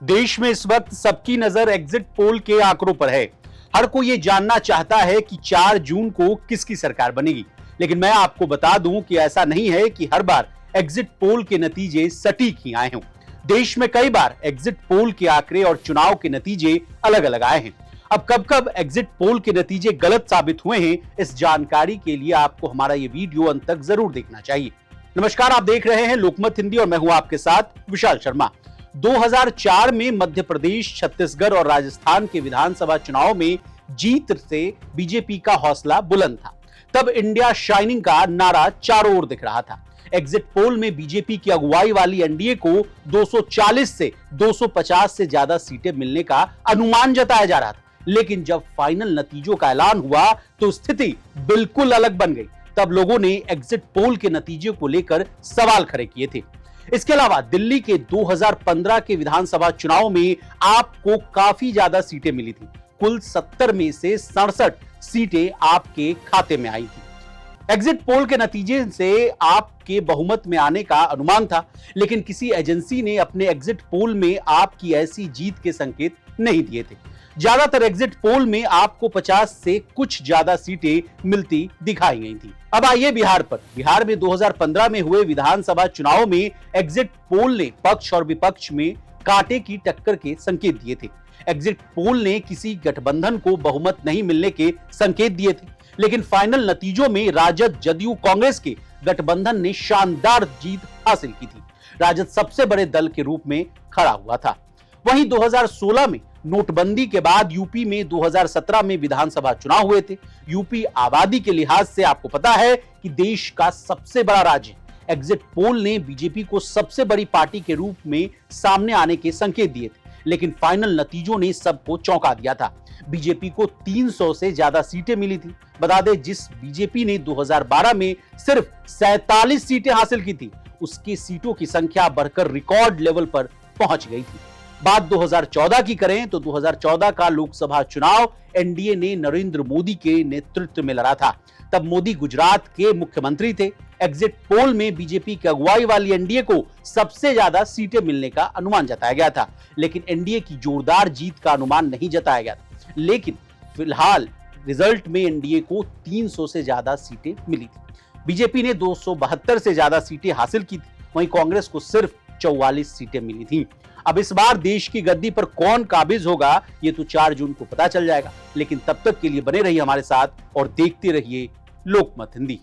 देश में इस वक्त सबकी नजर एग्जिट पोल के आंकड़ों पर है। हर कोई ये जानना चाहता है कि 4 जून को किसकी सरकार बनेगी। लेकिन मैं आपको बता दूं कि ऐसा नहीं है कि हर बार एग्जिट पोल के नतीजे सटीक ही आए हों। देश में कई बार एग्जिट पोल के आंकड़े और चुनाव के नतीजे अलग अलग आए हैं। अब कब कब एग्जिट पोल के नतीजे गलत साबित हुए हैं, इस जानकारी के लिए आपको हमारा ये वीडियो अंत तक जरूर देखना चाहिए। नमस्कार, आप देख रहे हैं लोकमत हिंदी और मैं हूं आपके साथ विशाल शर्मा। 2004 में मध्य प्रदेश, छत्तीसगढ़ और राजस्थान के विधानसभा चुनाव में जीत से बीजेपी का हौसला बुलंद था। तब इंडिया शाइनिंग का नारा चारों ओर दिख रहा था। एग्जिट पोल में बीजेपी की अगुवाई वाली एनडीए को 240 से 250 से ज्यादा सीटें मिलने का अनुमान जताया जा रहा था। लेकिन जब फाइनल नतीजों का ऐलान हुआ तो स्थिति बिल्कुल अलग बन गई। तब लोगों ने एग्जिट पोल के नतीजे को लेकर सवाल खड़े किए थे। इसके अलावा दिल्ली के 2015 के विधानसभा चुनाव में आपको काफी ज्यादा सीटें मिली थी। कुल 70 में से 67 सीटें आपके खाते में आई थी। एग्जिट पोल के नतीजे से आपके बहुमत में आने का अनुमान था, लेकिन किसी एजेंसी ने अपने एग्जिट पोल में आपकी ऐसी जीत के संकेत नहीं दिए थे। ज्यादातर एग्जिट पोल में आपको 50 से कुछ ज्यादा सीटें मिलती दिखाई गई थी। अब आइए बिहार पर। बिहार में 2015 में हुए विधानसभा चुनाव में एग्जिट पोल ने पक्ष और विपक्ष में कांटे की टक्कर के संकेत दिए थे। एग्जिट पोल ने किसी गठबंधन को बहुमत नहीं मिलने के संकेत दिए थे, लेकिन फाइनल नतीजों में राजद, जदयू, कांग्रेस के गठबंधन ने शानदार जीत हासिल की थी। राजद सबसे बड़े दल के रूप में खड़ा हुआ था। वहीं 2016 में नोटबंदी के बाद यूपी में 2017 में विधानसभा चुनाव हुए थे। यूपी आबादी के लिहाज से आपको पता है कि देश का सबसे बड़ा राज्य है। एग्जिट पोल ने बीजेपी को सबसे बड़ी पार्टी के रूप में सामने आने के संकेत दिए थे, लेकिन फाइनल नतीजों ने सबको चौंका दिया था। बीजेपी को 300 से ज्यादा सीटें मिली थी। बता दें, जिस बीजेपी ने 2012 में सिर्फ 47 सीटें हासिल की थी, उसकी सीटों की संख्या बढ़कर रिकॉर्ड लेवल पर पहुंच गई थी। बात 2014 की करें तो 2014 का लोकसभा चुनाव एनडीए ने नरेंद्र मोदी के नेतृत्व में लड़ा था। तब मोदी गुजरात के मुख्यमंत्री थे। एग्जिट पोल में बीजेपी की अगुवाई वाली एनडीए को सबसे ज्यादा सीटें मिलने का अनुमान जताया गया था, लेकिन एनडीए की जोरदार जीत का अनुमान नहीं जताया गया था। लेकिन फिलहाल रिजल्ट में एनडीए को 300 से ज्यादा सीटें मिली थी। बीजेपी ने 272 से ज्यादा सीटें हासिल की थी, वहीं कांग्रेस को सिर्फ 44 सीटें मिली थी। अब इस बार देश की गद्दी पर कौन काबिज होगा, ये तो 4 जून को पता चल जाएगा। लेकिन तब तक के लिए बने रहिए हमारे साथ और देखते रहिए लोकमत हिंदी।